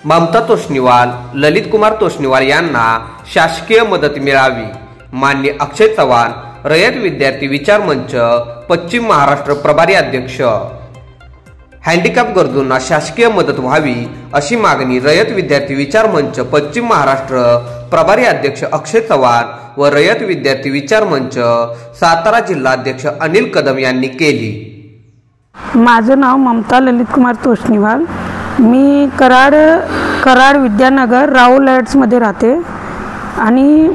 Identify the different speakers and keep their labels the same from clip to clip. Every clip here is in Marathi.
Speaker 1: ममता तोष्णीवाल, ललित कुमार तोष्णीवाल यांना शासकीय मदत मिळावी। माननीय अक्षय चव्हाण, रयत विद्यार्थी विचार मंच पश्चिम महाराष्ट्र प्रभारी अध्यक्ष। हँडिकॅप गरजूंना शासकीय मदत व्हावी अशी मागणी रयत विद्यार्थी विचार मंच पश्चिम महाराष्ट्र प्रभारी अध्यक्ष अक्षय चव्हाण व रयत विद्यार्थी विचार मंच सातारा जिल्हा अध्यक्ष अनिल कदम यांनी केली।
Speaker 2: माझं नाव ममता ललित कुमार तोष्णीवाल, मी कराड विद्यानगर राहुल लाईट्समध्ये राहते आणि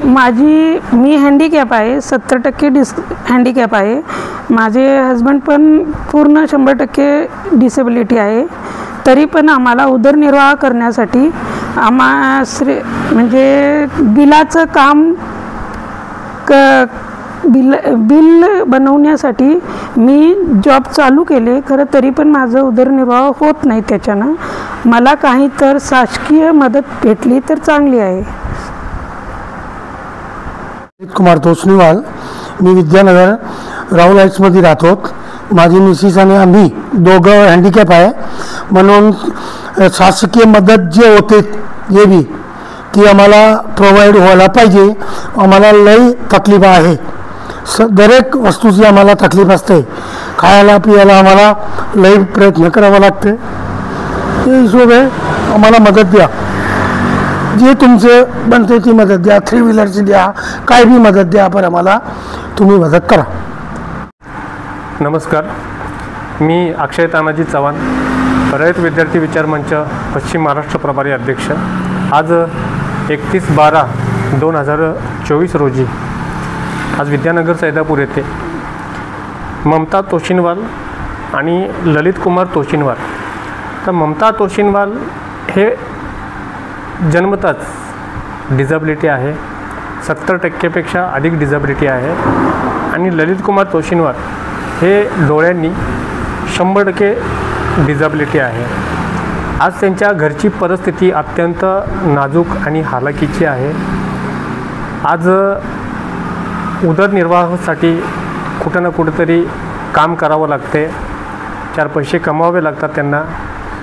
Speaker 2: मी हँडिकॅप आहे, 70% हँडिकॅप आहे। माझे हस्बंड पण पूर्ण 100% डिसेबिलिटी आहे। तरी पण आम्हाला उदरनिर्वाह करण्यासाठी म्हणजे बिलाचं काम बिल बनवण्यासाठी मी जॉब चालू केले, खरं तरी पण माझं उदरनिर्वाह होत नाही। त्याच्यानं मला काही तर शासकीय मदत भेटली तर चांगली आहे।
Speaker 3: कुमार तोष्णीवाल, मी विद्यानगर राहुल लाईट्समध्ये राहतो। माझी मिसेस आणि आम्ही दोघं हँडिकॅप आहे, म्हणून शासकीय मदत जे होते जे बी ती आम्हाला प्रोव्हाइड व्हायला पाहिजे। आम्हाला लई तकलीफ आहे, दरेक वस्तूची आम्हाला तकलीफ असते, खायला पियाला आम्हाला लई प्रयत्न करावा लागते। ते हिशोबे आम्हाला मदत द्या, जे तुमचं बनते ती मदत द्या, 3 व्हीलरची द्या, काय भी मदत द्या, पण आम्हाला तुम्ही मदत करा।
Speaker 4: नमस्कार, मी अक्षय तानाजी चव्हाण, रयत विद्यार्थी विचार मंच पश्चिम महाराष्ट्र प्रभारी अध्यक्ष। आज 31/12/2024 रोजी आज विद्यानगर सैदापूर येथे ममता तोष्णीवाल आणि ललित कुमार तोष्णीवाल, तर ममता तोष्णीवाल हे जन्मताच डिझॅबिलिटी आहे, 70%पेक्षा अधिक डिझॅबिलिटी आहे आणि ललित कुमार तोष्णीवाल हे डोळ्यांनी 100% डिझॅबिलिटी आहे। आज त्यांच्या घरची परिस्थिती अत्यंत नाजूक आणि हालाकीची आहे। आज उदरनिर्वाहासाठी कुठं ना कुठंतरी काम करावं लागते, 4 पैसे कमवावे लागतात त्यांना।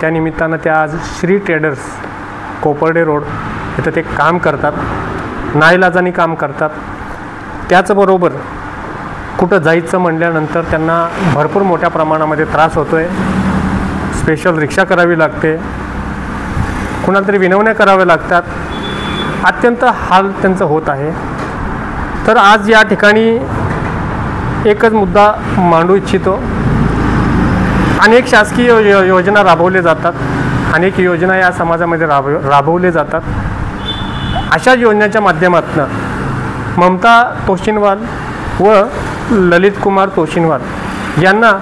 Speaker 4: त्यानिमित्तानं त्या आज श्री ट्रेडर्स कोपर्डे रोड इथं ते काम करतात, नाईलाजाने काम करतात। त्याचबरोबर कुठं जायचं म्हणल्यानंतर त्यांना भरपूर मोठ्या प्रमाणामध्ये त्रास होतो आहे, स्पेशल रिक्षा करावी लागते, कुणाला तरी विनवण्या कराव्या लागतात, अत्यंत हाल त्यांचं होत आहे। तर आज या ठिकाणी एकच मुद्दा मांडू इच्छितो। अनेक शासकीय योजना राबवल्या जातात, अनेक योजना या समाजामध्ये राबवले जातात। अशा योजनेच्या माध्यमातून ममता तोष्णीवाल व ललित कुमार तोष्णीवाल यांना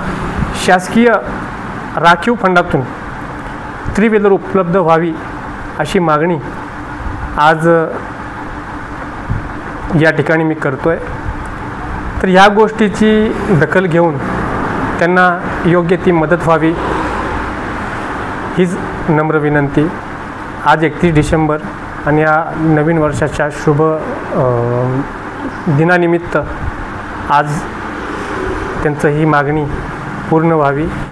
Speaker 4: शासकीय राखीव फंडातून 3 व्हीलर उपलब्ध व्हावी अशी मागणी आज या ठिकाणी मी करतोय। तर ह्या गोष्टीची दखल घेऊन त्यांना योग्य ती मदत व्हावी हीच नम्र विनंती। आज 31 डिसेंबर आणि या नवीन वर्षाच्या शुभ दिनानिमित्त आज त्यांचं ही मागणी पूर्ण व्हावी।